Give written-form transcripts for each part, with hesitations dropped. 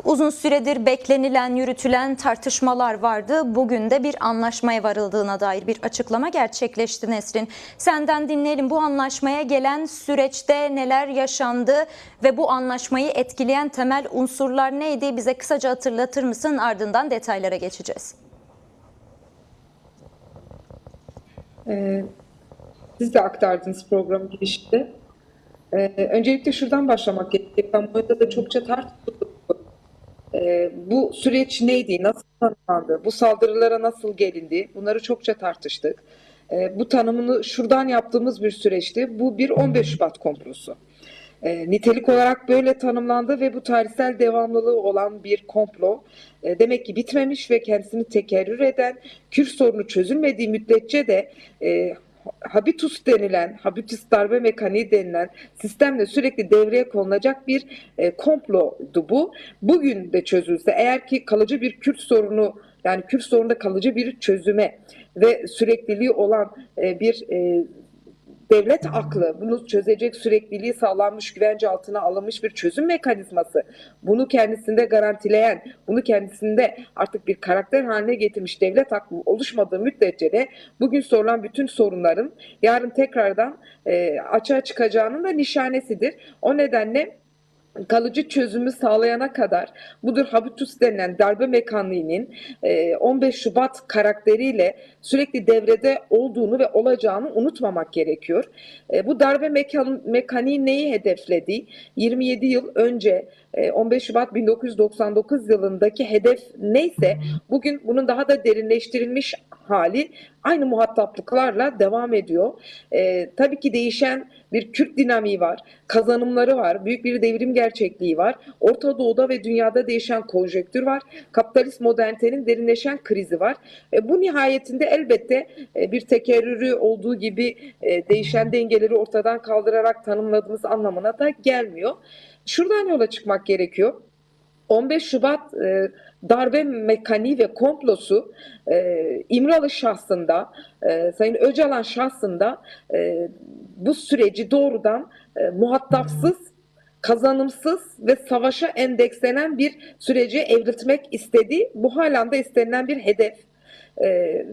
Uzun süredir beklenilen, yürütülen tartışmalar vardı. Bugün de bir anlaşmaya varıldığına dair bir açıklama gerçekleşti Nesrin. Senden dinleyelim, bu anlaşmaya gelen süreçte neler yaşandı ve bu anlaşmayı etkileyen temel unsurlar neydi? Bize kısaca hatırlatır mısın? Ardından detaylara geçeceğiz. Siz de aktardınız programın girişinde. Öncelikle şuradan başlamak gerekiyor. Kamuoyunda da çokça tartışıldı. Bu süreç neydi, nasıl tanımlandı, bu saldırılara nasıl gelindi, bunları çokça tartıştık. Bu tanımını şuradan yaptığımız bir süreçti. Bu bir 15 Şubat komplosu. Nitelik olarak böyle tanımlandı ve bu tarihsel devamlılığı olan bir komplo demek ki bitmemiş ve kendisini tekerrür eden, Kürt sorunu çözülmediği müddetçe de habitus denilen, habitus darbe mekaniği denilen sistemle sürekli devreye konulacak bir komplodu bu. Bugün de çözülse, eğer ki kalıcı bir Kürt sorunu, yani Kürt sorununda kalıcı bir çözüme ve sürekliliği olan bir devlet aklı, bunu çözecek sürekliliği sağlanmış, güvence altına alınmış bir çözüm mekanizması, bunu kendisinde garantileyen, bunu kendisinde artık bir karakter haline getirmiş devlet aklı oluşmadığı müddetçe de bugün sorulan bütün sorunların yarın tekrardan açığa çıkacağının da nişanesidir. O nedenle kalıcı çözümü sağlayana kadar budur habitus denilen darbe mekaniğinin 15 Şubat karakteriyle sürekli devrede olduğunu ve olacağını unutmamak gerekiyor. Bu darbe mekaniği neyi hedefledi? 27 yıl önce 15 Şubat 1999 yılındaki hedef neyse bugün bunun daha da derinleştirilmiş hali aynı muhataplıklarla devam ediyor. Tabii ki değişen bir Kürt dinamiği var, kazanımları var, büyük bir devrim gerçekliği var. Orta Doğu'da ve dünyada değişen konjektür var, kapitalist modernitenin derinleşen krizi var. Bu nihayetinde elbette bir tekerrürü olduğu gibi değişen dengeleri ortadan kaldırarak tanımladığımız anlamına da gelmiyor. Şuradan yola çıkmak gerekiyor. 15 Şubat darbe mekaniği ve komplosu İmralı şahsında, Sayın Öcalan şahsında bu süreci doğrudan muhatapsız, kazanımsız ve savaşa endekslenen bir sürece evriltmek istedi. Bu halen de istenilen bir hedef.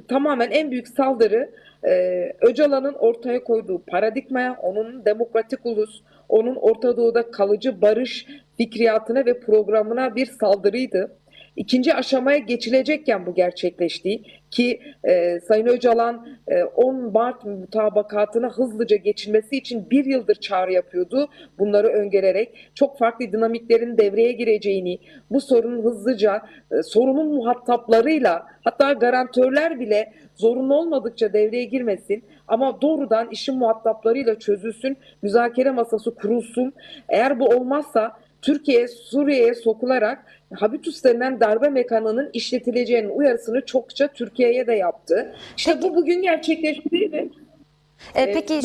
Tamamen en büyük saldırı Öcalan'ın ortaya koyduğu paradigmaya, onun demokratik ulus, onun Orta Doğu'da kalıcı barış fikriyatına ve programına bir saldırıydı. İkinci aşamaya geçilecekken bu gerçekleşti ki Sayın Öcalan 10 Mart mutabakatına hızlıca geçilmesi için bir yıldır çağrı yapıyordu. Bunları öngörerek çok farklı dinamiklerin devreye gireceğini, bu sorunun hızlıca sorunun muhataplarıyla, hatta garantörler bile zorunlu olmadıkça devreye girmesin ama doğrudan işin muhataplarıyla çözülsün, müzakere masası kurulsun. Eğer bu olmazsa Türkiye Suriye'ye sokularak habitus denilen darbe mekanının işletileceğinin uyarısını çokça Türkiye'ye de yaptı. İşte Peki, bu bugün gerçekleşti değil mi? Peki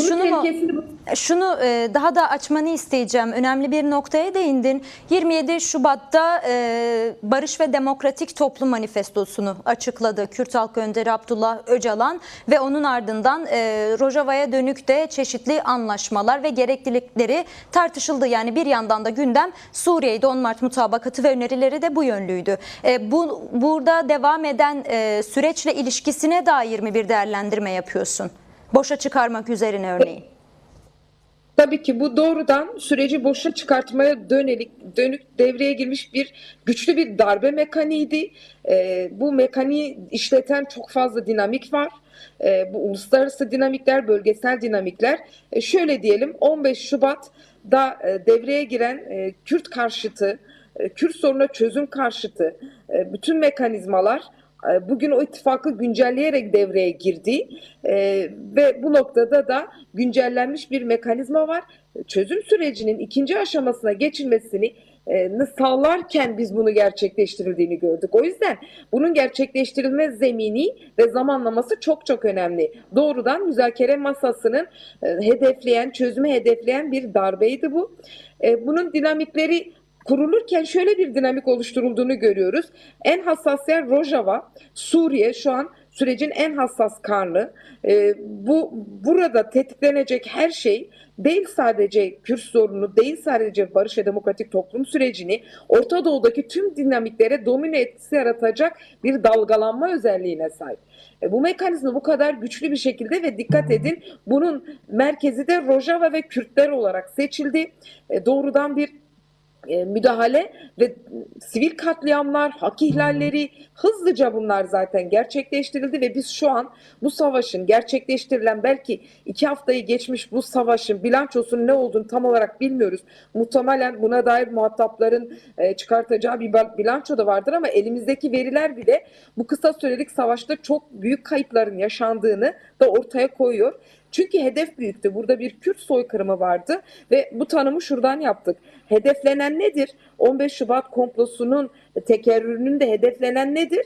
şunu daha da açmanı isteyeceğim. Önemli bir noktaya değindin. 27 Şubat'ta Barış ve Demokratik Toplum Manifestosunu açıkladı Kürt Halk Önderi Abdullah Öcalan ve onun ardından Rojava'ya dönük de çeşitli anlaşmalar ve gereklilikleri tartışıldı. Yani bir yandan da gündem Suriye'de 10 Mart mutabakatı ve önerileri de bu yönlüydü. Burada devam eden süreçle ilişkisine dair mi bir değerlendirme yapıyorsun? Boşa çıkarmak üzerine örneğin. Tabii ki bu doğrudan süreci boşa çıkartmaya dönük devreye girmiş bir güçlü bir darbe mekaniğiydi. Bu mekaniği işleten çok fazla dinamik var. Bu uluslararası dinamikler, bölgesel dinamikler. Şöyle diyelim, 15 Şubat'da devreye giren Kürt karşıtı, Kürt sorununa çözüm karşıtı bütün mekanizmalar bugün o ittifakı güncelleyerek devreye girdi ve bu noktada da güncellenmiş bir mekanizma var. Çözüm sürecinin ikinci aşamasına geçilmesini sağlarken biz bunu gerçekleştirildiğini gördük. O yüzden bunun gerçekleştirilme zemini ve zamanlaması çok çok önemli. Doğrudan müzakere masasının çözümü hedefleyen bir darbeydi bu. Bunun dinamikleri kurulurken şöyle bir dinamik oluşturulduğunu görüyoruz. En hassas yer Rojava, Suriye şu an sürecin en hassas karnı. Burada tetiklenecek her şey değil sadece Kürt sorunu, değil sadece barış ve demokratik toplum sürecini, Orta Doğu'daki tüm dinamiklere domine etkisi yaratacak bir dalgalanma özelliğine sahip. Bu mekanizma bu kadar güçlü bir şekilde ve dikkat edin, bunun merkezi de Rojava ve Kürtler olarak seçildi. Doğrudan bir müdahale ve sivil katliamlar, hak ihlalleri hızlıca bunlar zaten gerçekleştirildi ve biz şu an bu savaşın gerçekleştirilen, belki 2 haftayı geçmiş bu savaşın bilançosunun ne olduğunu tam olarak bilmiyoruz. Muhtemelen buna dair muhatapların çıkartacağı bir bilanço da vardır ama elimizdeki veriler bile bu kısa sürelik savaşta çok büyük kayıpların yaşandığını da ortaya koyuyor. Çünkü hedef büyüktü. Burada bir Kürt soykırımı vardı ve bu tanımı şuradan yaptık. Hedeflenen nedir? 15 Şubat komplosunun tekerrürünün de hedeflenen nedir?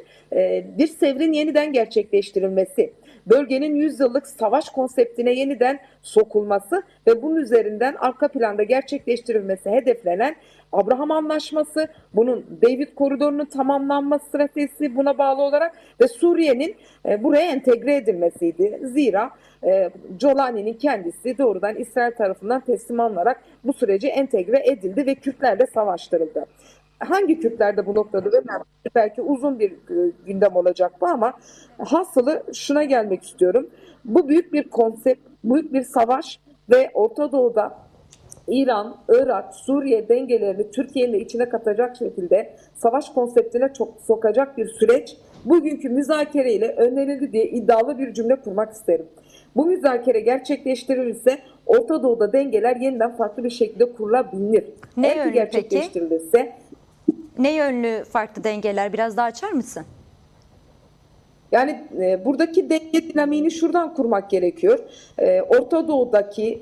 Bir sevrin yeniden gerçekleştirilmesi, bölgenin 100 yıllık savaş konseptine yeniden sokulması ve bunun üzerinden arka planda gerçekleştirilmesi hedeflenen Abraham Anlaşması, bunun David Koridoru'nun tamamlanma stratejisi buna bağlı olarak ve Suriye'nin buraya entegre edilmesiydi. Zira Jolani'nin kendisi doğrudan İsrail tarafından teslim alınarak bu sürece entegre edildi ve Kürtlerle savaştırıldı. Hangi Kürtler de bu noktada önemli? Belki uzun bir gündem olacak bu ama hasılı şuna gelmek istiyorum. Bu büyük bir konsept, büyük bir savaş ve Orta Doğu'da İran, Irak, Suriye dengelerini Türkiye'nin de içine katacak şekilde savaş konseptine çok sokacak bir süreç bugünkü müzakereyle önlenildi diye iddialı bir cümle kurmak isterim. Bu müzakere gerçekleştirilirse Orta Doğu'da dengeler yeniden farklı bir şekilde kurulabilir. Ne Eğer yönlü gerçekleştirilirse peki? Ne yönlü farklı dengeler? Biraz daha açar mısın? Yani buradaki denge dinamiğini şuradan kurmak gerekiyor. Orta Doğu'daki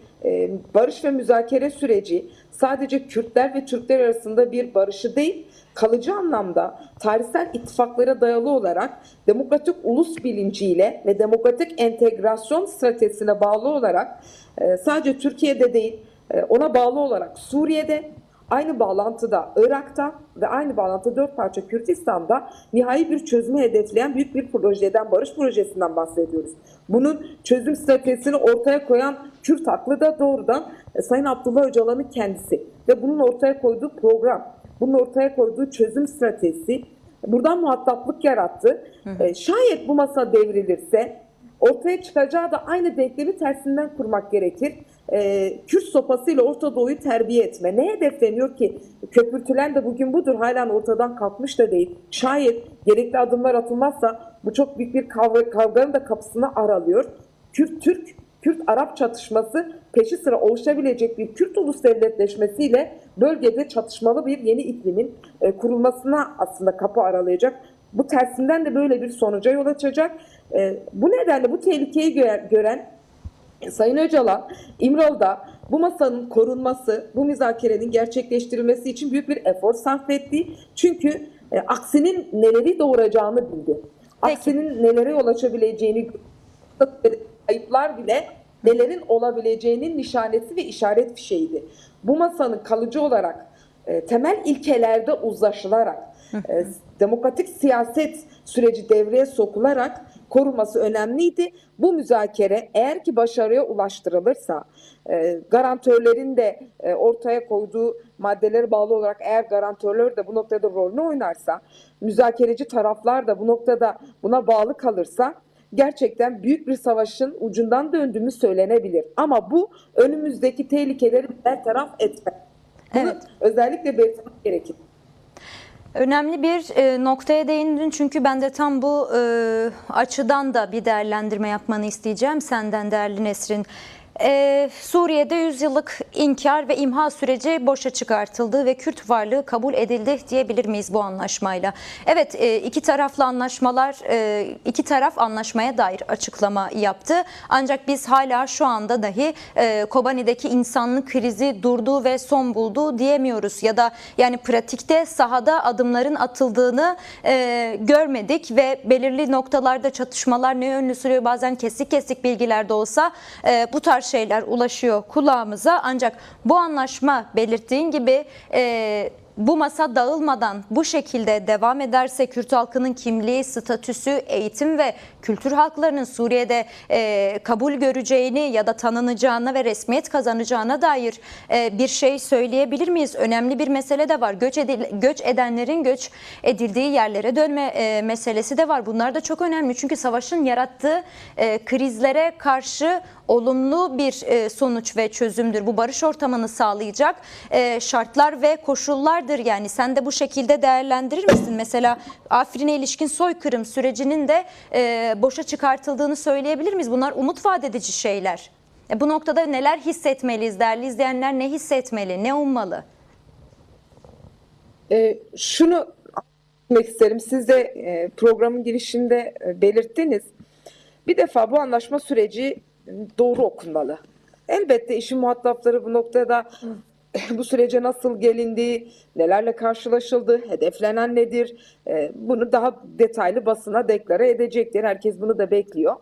barış ve müzakere süreci sadece Kürtler ve Türkler arasında bir barışı değil, kalıcı anlamda tarihsel ittifaklara dayalı olarak demokratik ulus bilinciyle ve demokratik entegrasyon stratejisine bağlı olarak sadece Türkiye'de değil, ona bağlı olarak Suriye'de, aynı bağlantıda Irak'ta ve aynı bağlantıda 4 parça Kürtistan'da nihai bir çözümü hedefleyen büyük bir projeden, barış projesinden bahsediyoruz. Bunun çözüm stratejisini ortaya koyan Kürt aklı da doğrudan Sayın Abdullah Öcalan'ın kendisi ve bunun ortaya koyduğu program, bunun ortaya koyduğu çözüm stratejisi buradan muhataplık yarattı. Şayet bu masa devrilirse ortaya çıkacağı da aynı denklemi tersinden kurmak gerekir. Kürt sopasıyla Orta Doğu'yu terbiye etme. Ne hedefleniyor ki? Köpürtülen de bugün budur. Halen ortadan kalkmış da değil. Şayet gerekli adımlar atılmazsa bu çok büyük bir kavganın da kapısını aralıyor. Kürt-Türk, Kürt-Arap çatışması peşi sıra oluşabilecek bir Kürt ulus devletleşmesiyle bölgede çatışmalı bir yeni iklimin kurulmasına aslında kapı aralayacak. Bu tersinden de böyle bir sonuca yol açacak. Bu nedenle bu tehlikeyi gören Sayın Öcalan, İmralı'da bu masanın korunması, bu müzakerenin gerçekleştirilmesi için büyük bir efor sarf etti. Çünkü aksinin neleri doğuracağını bildi. Aksinin nelere yol açabileceğini, kayıplar bile nelerin olabileceğinin nişanesi ve işaret fişeğiydi. Bu masanın kalıcı olarak temel ilkelerde uzlaşılarak, demokratik siyaset süreci devreye sokularak korunması önemliydi. Bu müzakere eğer ki başarıya ulaştırılırsa, garantörlerin de ortaya koyduğu maddelere bağlı olarak eğer garantörler de bu noktada rolünü oynarsa, müzakereci taraflar da bu noktada buna bağlı kalırsa gerçekten büyük bir savaşın ucundan döndüğümüz söylenebilir. Ama bu önümüzdeki tehlikeleri bertaraf etmek. Bunu Evet. özellikle belirtmek gerekir. Önemli bir noktaya değindin çünkü ben de tam bu açıdan da bir değerlendirme yapmanı isteyeceğim senden değerli Nesrin. Suriye'de 100 yıllık inkar ve imha süreci boşa çıkartıldı ve Kürt varlığı kabul edildi diyebilir miyiz bu anlaşmayla? Evet, iki taraflı anlaşmalar, iki taraf anlaşmaya dair açıklama yaptı. Ancak biz hala şu anda dahi Kobani'deki insanlık krizi durdu ve son buldu diyemiyoruz. Ya da yani pratikte sahada adımların atıldığını görmedik ve belirli noktalarda çatışmalar ne yönlü sürüyor, bazen kesik kesik bilgiler de olsa bu tarz şeyler ulaşıyor kulağımıza. Ancak bu anlaşma belirttiğin gibi bu masa dağılmadan bu şekilde devam ederse Kürt halkının kimliği, statüsü, eğitim ve kültür haklarının Suriye'de kabul göreceğini ya da tanınacağına ve resmiyet kazanacağına dair bir şey söyleyebilir miyiz? Önemli bir mesele de var. Göç edenlerin göç edildiği yerlere dönme meselesi de var. Bunlar da çok önemli çünkü savaşın yarattığı krizlere karşı olumlu bir sonuç ve çözümdür. Bu barış ortamını sağlayacak şartlar ve koşullardır. Yani sen de bu şekilde değerlendirir misin? Mesela Afrin'e ilişkin soykırım sürecinin de boşa çıkartıldığını söyleyebilir miyiz? Bunlar umut vaat edici şeyler. Bu noktada neler hissetmeliyiz değerli izleyenler? Ne hissetmeli, ne ummalı? Şunu anlatmak isterim. Siz de programın girişinde belirttiniz. Bir defa bu anlaşma süreci doğru okunmalı. Elbette işin muhatapları bu noktada bu sürece nasıl gelindi, nelerle karşılaşıldı, hedeflenen nedir, bunu daha detaylı basına deklare edecektir. Herkes bunu da bekliyor.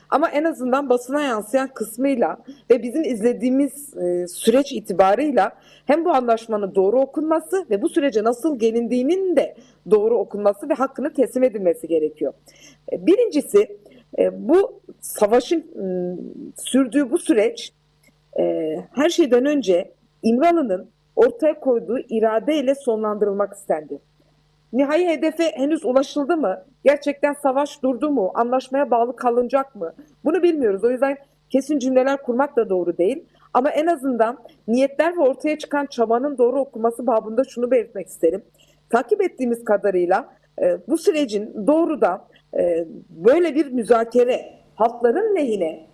Ama en azından basına yansıyan kısmıyla ve bizim izlediğimiz süreç itibarıyla hem bu anlaşmanın doğru okunması ve bu sürece nasıl gelindiğinin de doğru okunması ve hakkını teslim edilmesi gerekiyor. Birincisi, bu savaşın sürdüğü bu süreç her şeyden önce İmralı'nın ortaya koyduğu iradeyle sonlandırılmak istendi. Nihai hedefe henüz ulaşıldı mı? Gerçekten savaş durdu mu? Anlaşmaya bağlı kalınacak mı? Bunu bilmiyoruz. O yüzden kesin cümleler kurmak da doğru değil. Ama en azından niyetler ve ortaya çıkan çabanın doğru okunması babında şunu belirtmek isterim. Takip ettiğimiz kadarıyla bu sürecin doğrudan böyle bir müzakere, halkların lehine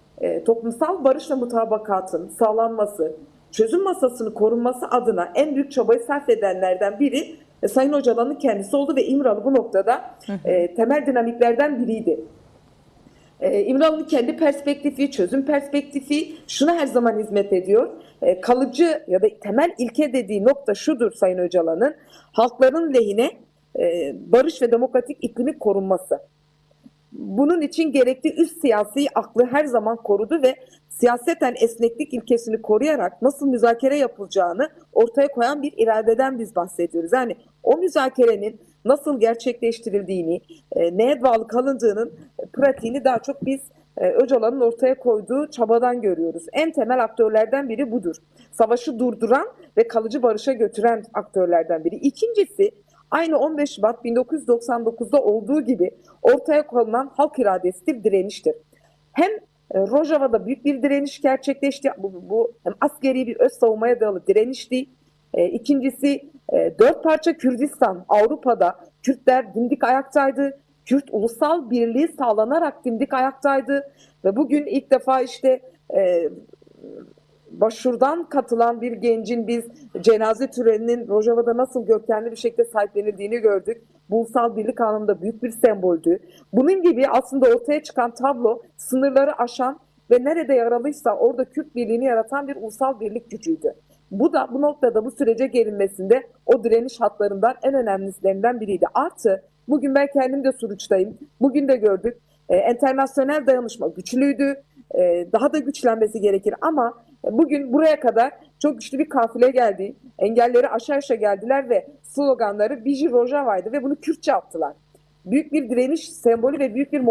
toplumsal barış ve mutabakatın sağlanması, çözüm masasının korunması adına en büyük çabayı sarf edenlerden biri Sayın Öcalan'ın kendisi oldu ve İmralı bu noktada temel dinamiklerden biriydi. İmralı'nın kendi perspektifi, çözüm perspektifi şuna her zaman hizmet ediyor. Kalıcı ya da temel ilke dediği nokta şudur Sayın Öcalan'ın, halkların lehine barış ve demokratik iklimi korunması. Bunun için gerekli üst siyasi aklı her zaman korudu ve siyaseten esneklik ilkesini koruyarak nasıl müzakere yapılacağını ortaya koyan bir iradeden biz bahsediyoruz. Yani o müzakerenin nasıl gerçekleştirildiğini, neye bağlı kalındığının pratiğini daha çok biz Öcalan'ın ortaya koyduğu çabadan görüyoruz. En temel aktörlerden biri budur. Savaşı durduran ve kalıcı barışa götüren aktörlerden biri. İkincisi, aynı 15 Şubat 1999'da olduğu gibi ortaya konulan halk iradesidir, direniştir. Hem Rojava'da büyük bir direniş gerçekleşti. Bu hem askeri bir öz savunmaya dayalı direnişti. İkincisi, 4 parça Kürdistan, Avrupa'da Kürtler dimdik ayaktaydı. Kürt ulusal birliği sağlanarak dimdik ayaktaydı. Ve bugün ilk defa işte başvurdan katılan bir gencin biz cenaze töreninin Rojava'da nasıl görkemli bir şekilde sahiplenildiğini gördük. Bu ulusal birlik anlamında büyük bir semboldü. Bunun gibi aslında ortaya çıkan tablo sınırları aşan ve nerede yaralıysa orada Kürt birliğini yaratan bir ulusal birlik gücüydü. Bu da bu noktada bu sürece gelinmesinde o direniş hatlarından en önemlilerinden biriydi. Artı bugün ben kendim de Suruç'tayım. Bugün de gördük. Enternasyonel dayanışma güçlüydü. Daha da güçlenmesi gerekir ama bugün buraya kadar çok güçlü bir kafile geldi. Engelleri aşağı aşağı geldiler ve sloganları Biji Rojava'ydı ve bunu Kürtçe attılar. Büyük bir direniş sembolü ve büyük bir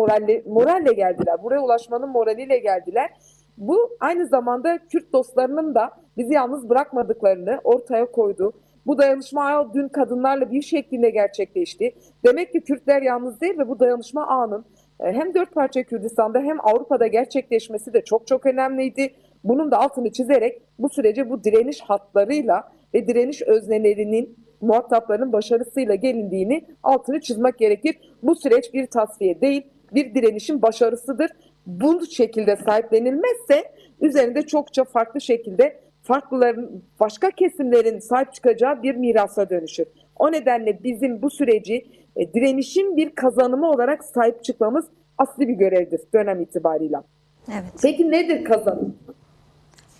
moralle geldiler. Buraya ulaşmanın moraliyle geldiler. Bu aynı zamanda Kürt dostlarının da bizi yalnız bırakmadıklarını ortaya koydu. Bu dayanışma dün kadınlarla bir şeklinde gerçekleşti. Demek ki Kürtler yalnız değil ve bu dayanışma ağının hem 4 parça Kürdistan'da hem Avrupa'da gerçekleşmesi de çok çok önemliydi. Bunun da altını çizerek bu sürece bu direniş hatlarıyla ve direniş öznelerinin, muhataplarının başarısıyla gelindiğini altını çizmek gerekir. Bu süreç bir tasfiye değil, bir direnişin başarısıdır. Bu şekilde sahiplenilmezse üzerinde çokça farklı şekilde farklıların, başka kesimlerin sahip çıkacağı bir mirasa dönüşür. O nedenle bizim bu süreci direnişin bir kazanımı olarak sahip çıkmamız asli bir görevdir dönem itibarıyla. Evet. Peki nedir kazanım?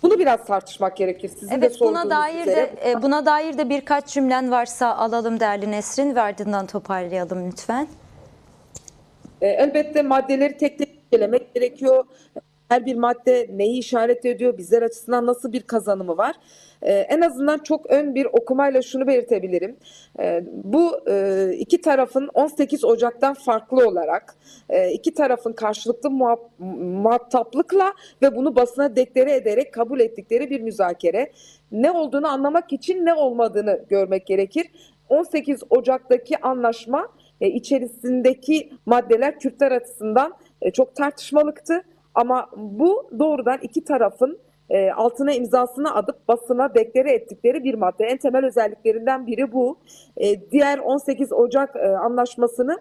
Bunu biraz tartışmak gerekir. Sizin de buna dair de birkaç cümlen varsa alalım değerli Nesrin ve ardından toparlayalım lütfen. Elbette maddeleri tek tek incelemek gerekiyor. her bir madde neyi işaret ediyor, bizler açısından nasıl bir kazanımı var? En azından çok ön bir okumayla şunu belirtebilirim. Bu iki tarafın 18 Ocak'tan farklı olarak iki tarafın karşılıklı muhataplıkla ve bunu basına deklare ederek kabul ettikleri bir müzakere. Ne olduğunu anlamak için ne olmadığını görmek gerekir. 18 Ocak'taki anlaşma içerisindeki maddeler Kürtler açısından çok tartışmalıktı. Ama bu doğrudan iki tarafın altına imzasını atıp basına deklare ettikleri bir madde. En temel özelliklerinden biri bu. Diğer 18 Ocak anlaşmasını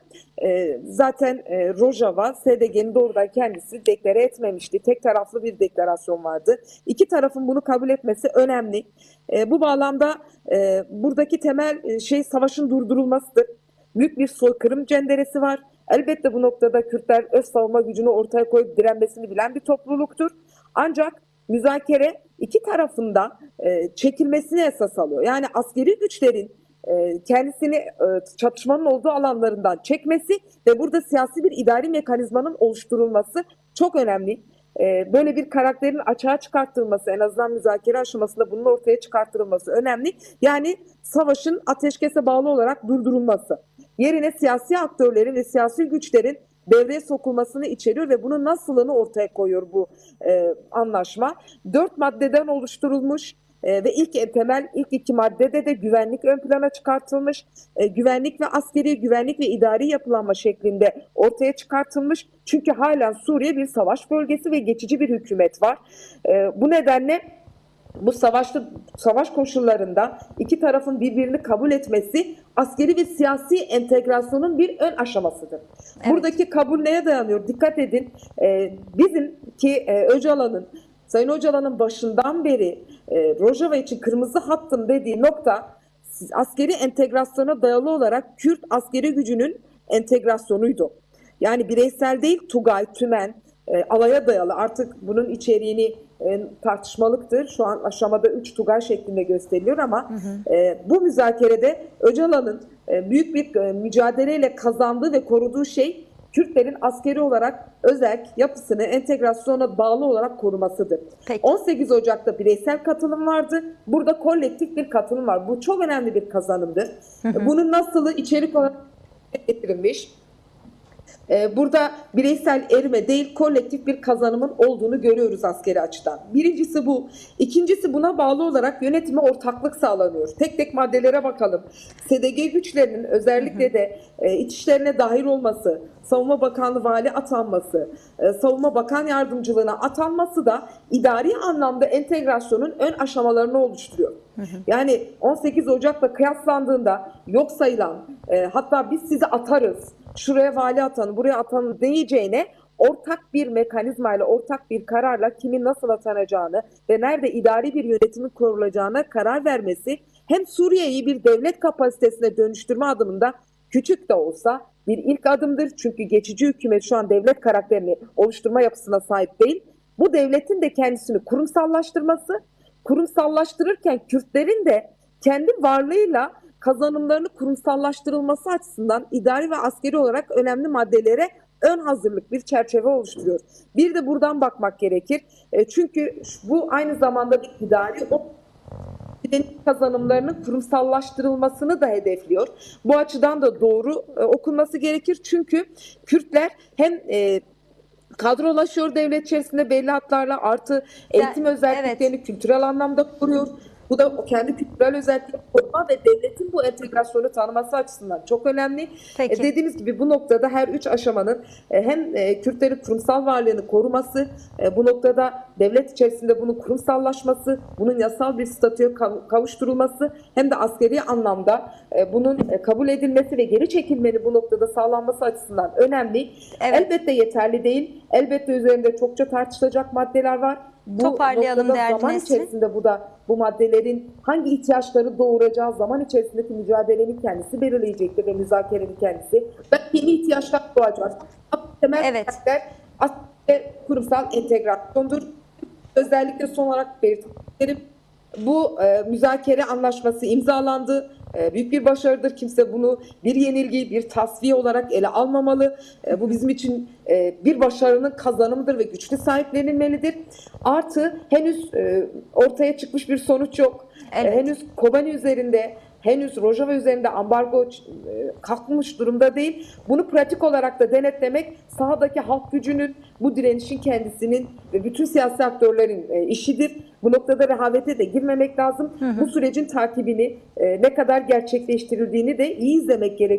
zaten Rojava, SDG'nin doğrudan kendisi deklare etmemişti. Tek taraflı bir deklarasyon vardı. İki tarafın bunu kabul etmesi önemli. Bu bağlamda buradaki temel şey savaşın durdurulmasıdır. Büyük bir soykırım cenderesi var. Elbette bu noktada Kürtler öz savunma gücünü ortaya koyup direnmesini bilen bir topluluktur. Ancak müzakere iki tarafında çekilmesini esas alıyor. Yani askeri güçlerin kendisini çatışmanın olduğu alanlarından çekmesi ve burada siyasi bir idari mekanizmanın oluşturulması çok önemli. Böyle bir karakterin açığa çıkartılması, en azından müzakere aşamasında bunun ortaya çıkartılması önemli. Yani savaşın ateşkese bağlı olarak durdurulması. Yerine siyasi aktörlerin ve siyasi güçlerin devreye sokulmasını içeriyor ve bunun nasılını ortaya koyuyor bu anlaşma. 4 maddeden oluşturulmuş ve ilk iki maddede de güvenlik ön plana çıkartılmış. Güvenlik ve askeri, güvenlik ve idari yapılanma şeklinde ortaya çıkartılmış. Çünkü halen Suriye bir savaş bölgesi ve geçici bir hükümet var. Bu nedenle bu savaş koşullarında iki tarafın birbirini kabul etmesi askeri ve siyasi entegrasyonun bir ön aşamasıdır. Evet. Buradaki kabul neye dayanıyor? Dikkat edin. Bizimki Sayın Öcalan'ın başından beri Rojava için kırmızı hattım dediği nokta askeri entegrasyona dayalı olarak Kürt askeri gücünün entegrasyonuydu. Yani bireysel değil, Tugay, Tümen, alaya dayalı, artık bunun içeriğini tartışmalıktır. Şu an aşamada 3 Tugay şeklinde gösteriliyor ama bu müzakerede Öcalan'ın büyük bir mücadeleyle kazandığı ve koruduğu şey Kürtlerin askeri olarak özerk yapısını entegrasyona bağlı olarak korumasıdır. Peki. 18 Ocak'ta bireysel katılım vardı. Burada kolektif bir katılım var. Bu çok önemli bir kazanımdır. Bunun nasılı içerik olarak getirilmiş. Burada bireysel erime değil, kolektif bir kazanımın olduğunu görüyoruz askeri açıdan. Birincisi bu. İkincisi, buna bağlı olarak yönetime ortaklık sağlanıyor. Tek tek maddelere bakalım. SDG güçlerinin özellikle de iç işlerine dahil olması, Savunma Bakanlığı vali atanması, Savunma Bakan Yardımcılığına atanması da idari anlamda entegrasyonun ön aşamalarını oluşturuyor. Yani 18 Ocak'la kıyaslandığında yok sayılan, hatta biz sizi atarız, şuraya vali atanın, buraya atanın diyeceğine ortak bir mekanizmayla, ortak bir kararla kimin nasıl atanacağını ve nerede idari bir yönetimin kurulacağına karar vermesi hem Suriye'yi bir devlet kapasitesine dönüştürme adımında küçük de olsa bir ilk adımdır. Çünkü geçici hükümet şu an devlet karakterini oluşturma yapısına sahip değil. Bu devletin de kendisini kurumsallaştırması, kurumsallaştırırken Kürtlerin de kendi varlığıyla kazanımlarını kurumsallaştırılması açısından idari ve askeri olarak önemli maddelere ön hazırlık bir çerçeve oluşturuyor. Bir de buradan bakmak gerekir. Çünkü bu aynı zamanda bir idari kazanımlarının kurumsallaştırılmasını da hedefliyor. Bu açıdan da doğru okunması gerekir. Çünkü Kürtler hem kadrolaşıyor devlet içerisinde belli hatlarla, artı eğitim özelliklerini kültürel anlamda koruyor. Bu da o kendi kültürel özelliklerini koruma ve devletin bu entegrasyonu tanıması açısından çok önemli. Dediğimiz gibi bu noktada her üç aşamanın hem Kürtlerin kurumsal varlığını koruması, bu noktada devlet içerisinde bunun kurumsallaşması, bunun yasal bir statüye kavuşturulması, hem de askeri anlamda bunun kabul edilmesi ve geri çekilmenin bu noktada sağlanması açısından önemli. Elbette yeterli değil. Elbette üzerinde çokça tartışılacak maddeler var. Toparlayalım değerli zaman içerisinde bu maddelerin hangi ihtiyaçları doğuracağı zaman içerisindeki mücadelenin kendisi belirleyecektir ve müzakerenin kendisi. Belki yeni ihtiyaçlar doğacak. Temel karakter aslında kurumsal entegrasyondur. Özellikle son olarak belirtmek isterim. Bu müzakere anlaşması imzalandı. büyük bir başarıdır. Kimse bunu bir yenilgi, bir tasfiye olarak ele almamalı. Bu bizim için bir başarının kazanımıdır ve güçlü sahiplenilmelidir. Artı henüz ortaya çıkmış bir sonuç yok. Evet. Henüz Kobani üzerinde, henüz Rojava üzerinde ambargo kalkmış durumda değil. Bunu pratik olarak da denetlemek sahadaki halk gücünün, bu direnişin kendisinin ve bütün siyasi aktörlerin işidir. Bu noktada rehavete de girmemek lazım. Bu sürecin takibini ne kadar gerçekleştirildiğini de iyi izlemek gerekiyor.